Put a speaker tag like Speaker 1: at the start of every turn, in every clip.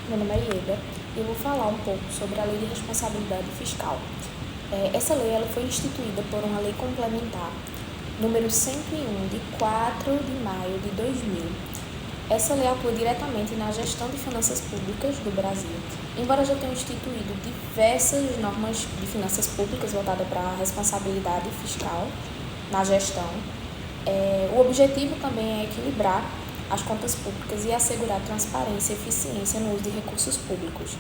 Speaker 1: Meu nome é Ieda e eu vou falar um pouco sobre a Lei de Responsabilidade Fiscal. Essa lei ela foi instituída por uma lei complementar, número 101, de 4 de maio de 2000. Essa lei atua diretamente na gestão de finanças públicas do Brasil. Embora já tenha instituído diversas normas de finanças públicas voltadas para a responsabilidade fiscal na gestão, o objetivo também é equilibrar as contas públicas e assegurar transparência e eficiência no uso de recursos públicos.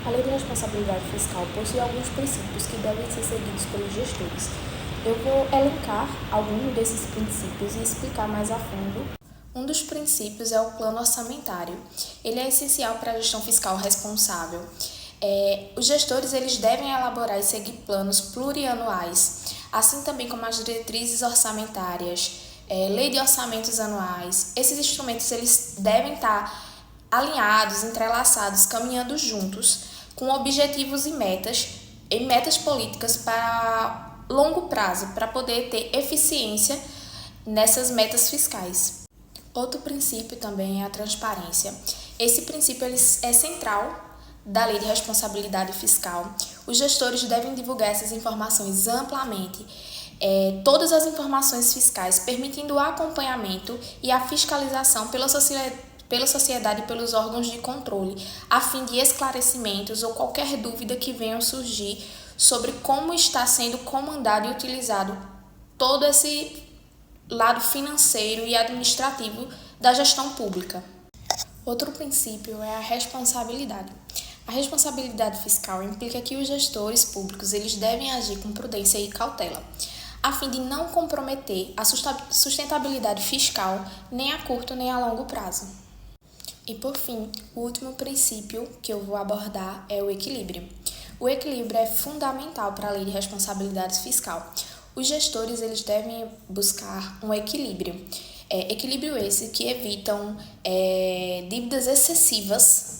Speaker 1: A Lei de Responsabilidade Fiscal possui alguns princípios que devem ser seguidos pelos gestores. Eu vou elencar alguns desses princípios e explicar mais a fundo. Um dos princípios é o plano orçamentário. Ele é essencial para a gestão fiscal responsável. Os gestores eles devem elaborar e seguir planos plurianuais, assim também como as diretrizes orçamentárias, lei de orçamentos anuais. Esses instrumentos eles devem estar alinhados, entrelaçados, caminhando juntos, com objetivos e metas políticas para longo prazo, para poder ter eficiência nessas metas fiscais. Outro princípio também é a transparência. Esse princípio ele é central da Lei de Responsabilidade Fiscal. Os gestores devem divulgar essas informações amplamente, todas as informações fiscais, permitindo o acompanhamento e a fiscalização pela sociedade e pelos órgãos de controle, a fim de esclarecimentos ou qualquer dúvida que venham surgir sobre como está sendo comandado e utilizado todo esse lado financeiro e administrativo da gestão pública. Outro princípio é a responsabilidade. A responsabilidade fiscal implica que os gestores públicos eles devem agir com prudência e cautela, a fim de não comprometer a sustentabilidade fiscal nem a curto nem a longo prazo. E por fim, o último princípio que eu vou abordar é o equilíbrio. O equilíbrio é fundamental para a Lei de Responsabilidade Fiscal. Os gestores eles devem buscar um equilíbrio. Equilíbrio esse que evitam dívidas excessivas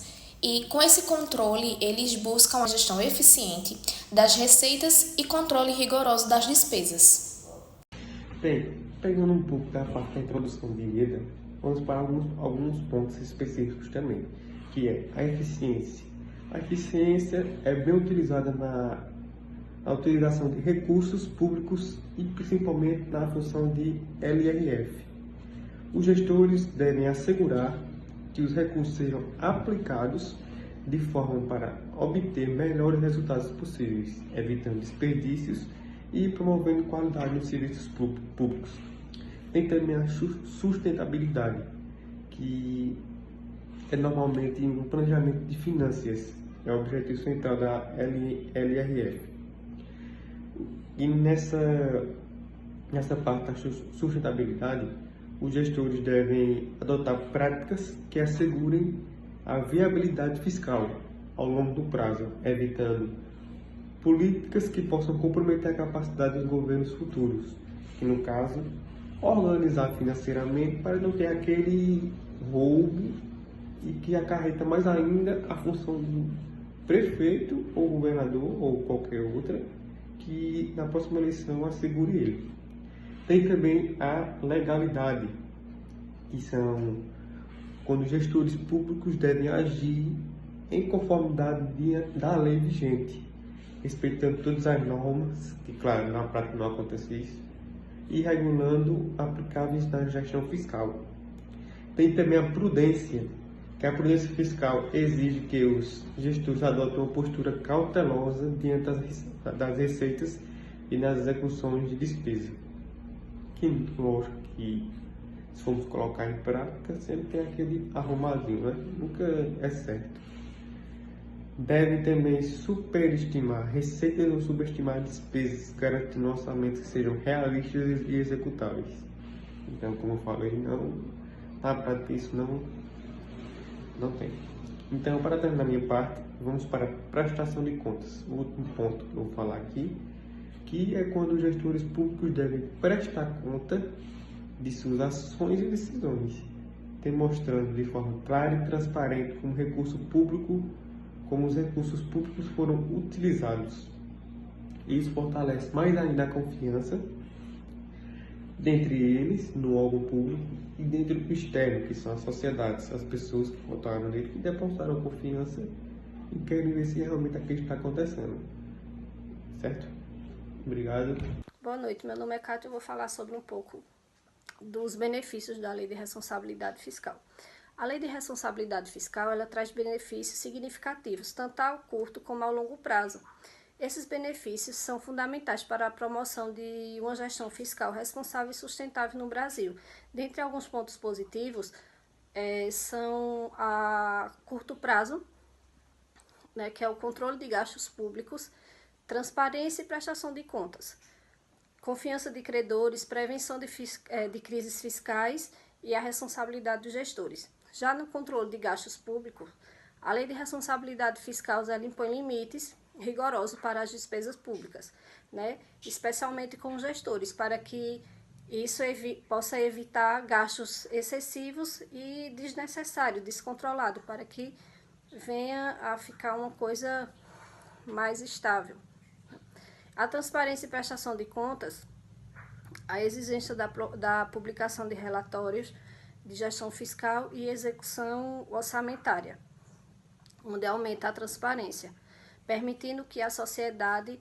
Speaker 1: e com esse controle eles buscam a gestão eficiente das receitas e controle rigoroso das despesas.
Speaker 2: Bem, pegando um pouco da parte da introdução de Ieda, vamos para alguns pontos específicos também, que é a eficiência. A eficiência é bem utilizada na utilização de recursos públicos e principalmente na função de LRF. Os gestores devem assegurar que os recursos sejam aplicados de forma para obter melhores resultados possíveis, evitando desperdícios e promovendo qualidade nos serviços públicos. Tem também a sustentabilidade, que é normalmente um planejamento de finanças, é o objetivo central da LRF. E nessa parte da sustentabilidade, os gestores devem adotar práticas que assegurem a viabilidade fiscal ao longo do prazo, evitando políticas que possam comprometer a capacidade dos governos futuros, que no caso, organizar financeiramente para não ter aquele roubo e que acarreta mais ainda a função do prefeito ou governador ou qualquer outra que na próxima eleição assegure ele. Tem também a legalidade, que são quando os gestores públicos devem agir em conformidade da lei vigente, respeitando todas as normas, que claro, na prática não acontece isso, e regulando aplicáveis na gestão fiscal. Tem também a prudência, que a prudência fiscal exige que os gestores adotem uma postura cautelosa diante das receitas e nas execuções de despesa. Que lógico que, se formos colocar em prática, sempre tem aquele arrumadinho, né? Nunca é certo. Devem também superestimar receitas ou subestimar despesas, garantindo orçamentos que sejam realistas e executáveis. Então, como eu falei, na prática isso não tem. Então, para terminar minha parte, vamos para a prestação de contas. O último ponto que eu vou falar aqui, que é quando os gestores públicos devem prestar conta de suas ações e decisões, demonstrando de forma clara e transparente como os recursos públicos foram utilizados. Isso fortalece mais ainda a confiança dentre eles no órgão público e dentro do externo, que são as sociedades, as pessoas que votaram nele, que depositaram confiança e querem ver se realmente aquilo está acontecendo. Certo? Obrigado.
Speaker 3: Boa noite, meu nome é Cátia e eu vou falar sobre um pouco dos benefícios da Lei de Responsabilidade Fiscal. A Lei de Responsabilidade Fiscal, ela traz benefícios significativos, tanto ao curto como ao longo prazo. Esses benefícios são fundamentais para a promoção de uma gestão fiscal responsável e sustentável no Brasil. Dentre alguns pontos positivos, são a curto prazo, né, que é o controle de gastos públicos, transparência e prestação de contas, confiança de credores, prevenção de crises fiscais e a responsabilidade dos gestores. Já no controle de gastos públicos, a Lei de Responsabilidade Fiscal ela impõe limites rigorosos para as despesas públicas, né? Especialmente com os gestores, para que isso possa evitar gastos excessivos e desnecessários, descontrolados, para que venha a ficar uma coisa mais estável. A transparência e prestação de contas, a exigência da publicação de relatórios de gestão fiscal e execução orçamentária, onde aumenta a transparência, permitindo que a sociedade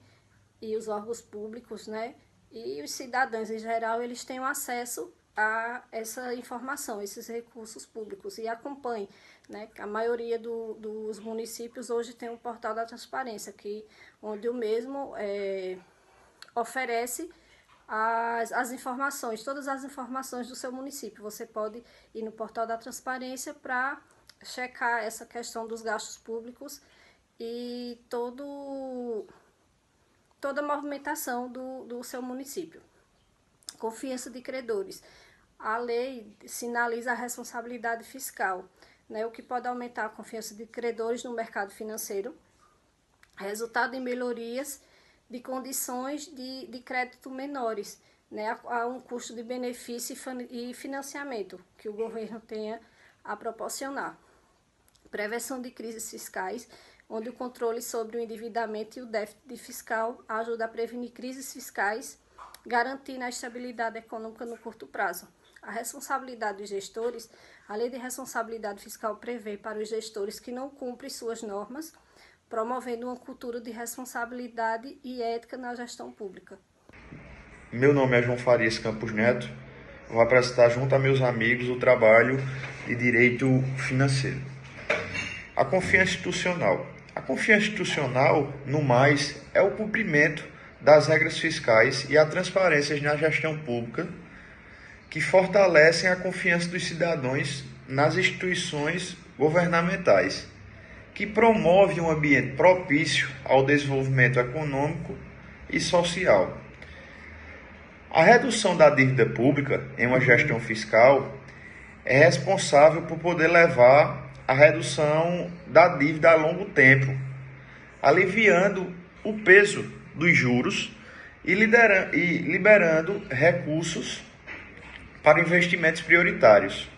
Speaker 3: e os órgãos públicos, né, e os cidadãos em geral, eles tenham acesso a essa informação, esses recursos públicos e acompanhem, né, a maioria dos municípios hoje tem um portal da transparência, onde o mesmo oferece as informações, todas as informações do seu município. Você pode ir no portal da transparência para checar essa questão dos gastos públicos e toda a movimentação do seu município. Confiança de credores. A lei sinaliza a responsabilidade fiscal, né, o que pode aumentar a confiança de credores no mercado financeiro, resultado em melhorias de condições de crédito menores, né, a um custo de benefício e financiamento que o governo tenha a proporcionar. Prevenção de crises fiscais, onde o controle sobre o endividamento e o déficit fiscal ajuda a prevenir crises fiscais, garantindo a estabilidade econômica no curto prazo. A responsabilidade dos gestores, a Lei de Responsabilidade Fiscal prevê para os gestores que não cumprem suas normas, promovendo uma cultura de responsabilidade e ética na gestão pública.
Speaker 4: Meu nome é João Farias Campos Neto. Vou apresentar junto a meus amigos o trabalho de direito financeiro. A confiança institucional. A confiança institucional, no mais, é o cumprimento das regras fiscais e a transparência na gestão pública que fortalecem a confiança dos cidadãos nas instituições governamentais, que promove um ambiente propício ao desenvolvimento econômico e social. A redução da dívida pública em uma gestão fiscal é responsável por poder levar à redução da dívida a longo tempo, aliviando o peso dos juros e liberando recursos para investimentos prioritários.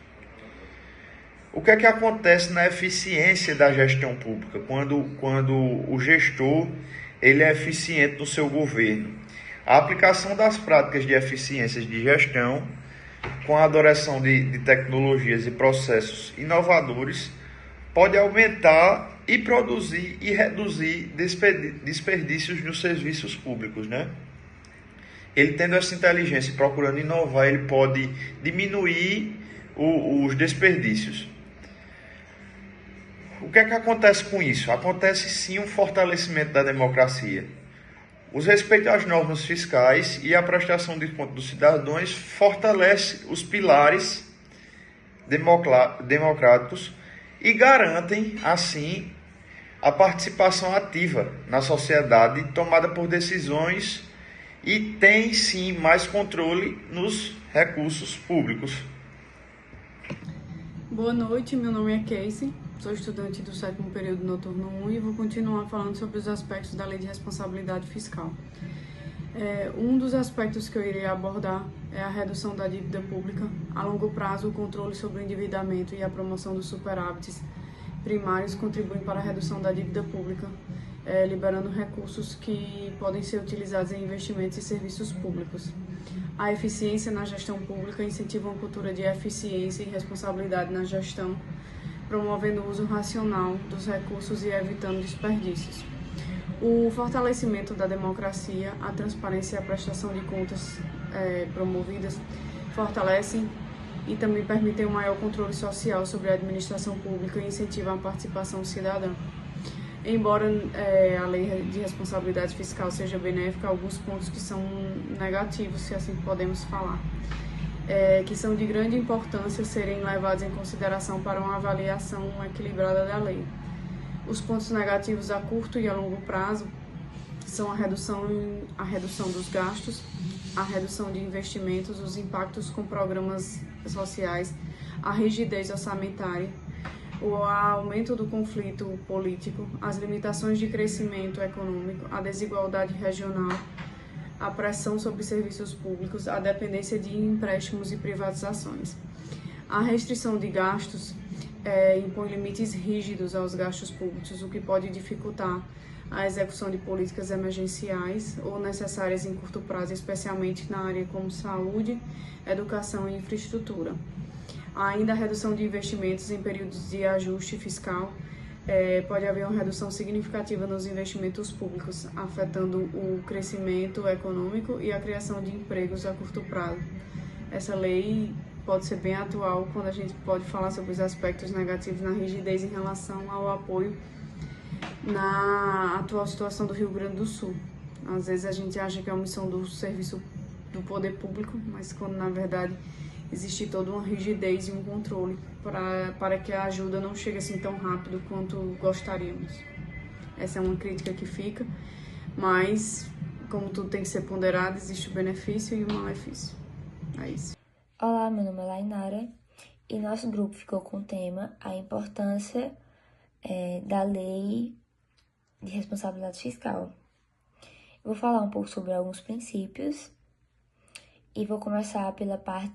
Speaker 4: O que é que acontece na eficiência da gestão pública quando o gestor ele é eficiente no seu governo? A aplicação das práticas de eficiência de gestão, com a adoração de tecnologias e processos inovadores, pode aumentar e produzir e reduzir desperdícios nos serviços públicos, né? Ele tendo essa inteligência e procurando inovar, ele pode diminuir os desperdícios. O que é que acontece com isso? Acontece sim um fortalecimento da democracia. Os respeitos às normas fiscais e a prestação de contas dos cidadãos fortalece os pilares democráticos e garantem, assim, a participação ativa na sociedade tomada por decisões e tem, sim, mais controle nos recursos públicos.
Speaker 5: Boa noite, meu nome é Casey, sou estudante do 7º período noturno 1 e vou continuar falando sobre os aspectos da Lei de Responsabilidade Fiscal. Um dos aspectos que eu irei abordar é a redução da dívida pública, a longo prazo o controle sobre o endividamento e a promoção dos superávites primários contribuem para a redução da dívida pública, liberando recursos que podem ser utilizados em investimentos e serviços públicos. A eficiência na gestão pública incentiva uma cultura de eficiência e responsabilidade na gestão, promovendo o uso racional dos recursos e evitando desperdícios. O fortalecimento da democracia, a transparência e a prestação de contas promovidas fortalecem e também permitem um maior controle social sobre a administração pública e incentivam a participação cidadã. Embora a lei de responsabilidade fiscal seja benéfica, há alguns pontos que são negativos, se assim podemos falar, que são de grande importância serem levados em consideração para uma avaliação equilibrada da lei. Os pontos negativos a curto e a longo prazo são a redução dos gastos, a redução de investimentos, os impactos com programas sociais, a rigidez orçamentária, o aumento do conflito político, as limitações de crescimento econômico, a desigualdade regional, a pressão sobre serviços públicos, a dependência de empréstimos e privatizações. A restrição de gastos impõe limites rígidos aos gastos públicos, o que pode dificultar a execução de políticas emergenciais ou necessárias em curto prazo, especialmente na área como saúde, educação e infraestrutura. Ainda a redução de investimentos em períodos de ajuste fiscal, pode haver uma redução significativa nos investimentos públicos, afetando o crescimento econômico e a criação de empregos a curto prazo. Essa lei pode ser bem atual quando a gente pode falar sobre os aspectos negativos na rigidez em relação ao apoio na atual situação do Rio Grande do Sul. Às vezes a gente acha que é uma missão do serviço do poder público, mas quando na verdade existe toda uma rigidez e um controle para que a ajuda não chegue assim tão rápido quanto gostaríamos. Essa é uma crítica que fica, mas como tudo tem que ser ponderado, existe o benefício e o malefício. É isso.
Speaker 6: Olá, meu nome é Lainara e nosso grupo ficou com o tema a importância da lei de responsabilidade fiscal. Eu vou falar um pouco sobre alguns princípios e vou começar pela parte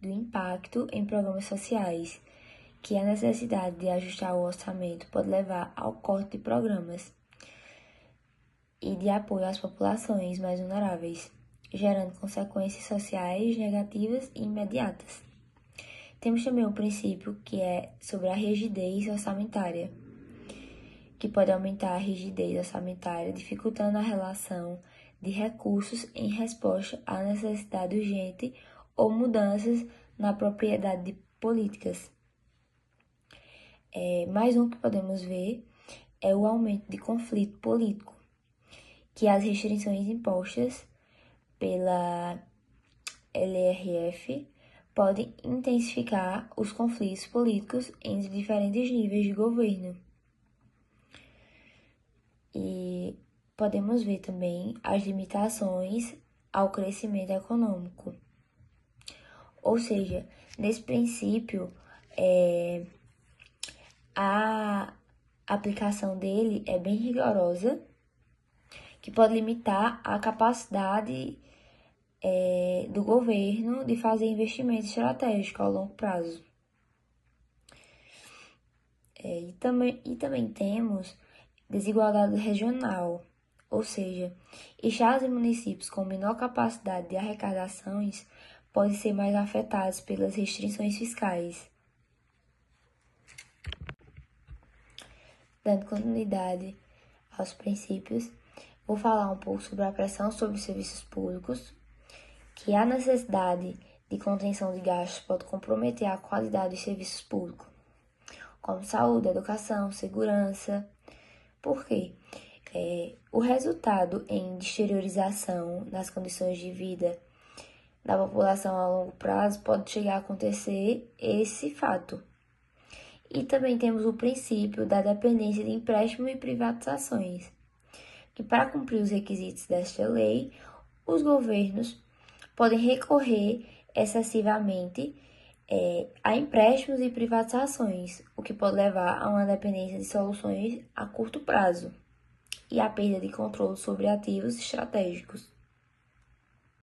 Speaker 6: do impacto em programas sociais, que a necessidade de ajustar o orçamento pode levar ao corte de programas e de apoio às populações mais vulneráveis, gerando consequências sociais negativas e imediatas. Temos também um princípio que é sobre a rigidez orçamentária, que pode aumentar a rigidez orçamentária, dificultando a relação de recursos em resposta à necessidade urgente ou mudanças na propriedade de políticas. Mais um que podemos ver é o aumento de conflito político, que as restrições impostas pela LRF podem intensificar os conflitos políticos entre diferentes níveis de governo. E podemos ver também as limitações ao crescimento econômico. Ou seja, nesse princípio, a aplicação dele é bem rigorosa, que pode limitar a capacidade do governo de fazer investimentos estratégicos ao longo prazo. E também temos desigualdade regional, ou seja, estados e municípios com menor capacidade de arrecadações podem ser mais afetados pelas restrições fiscais. Dando continuidade aos princípios, vou falar um pouco sobre a pressão sobre os serviços públicos, que a necessidade de contenção de gastos pode comprometer a qualidade dos serviços públicos, como saúde, educação, segurança. Por quê? O resultado em deteriorização das condições de vida da população a longo prazo pode chegar a acontecer esse fato. E também temos o princípio da dependência de empréstimo e privatizações, que para cumprir os requisitos desta lei, os governos podem recorrer excessivamente a empréstimos e privatizações, o que pode levar a uma dependência de soluções a curto prazo e a perda de controle sobre ativos estratégicos.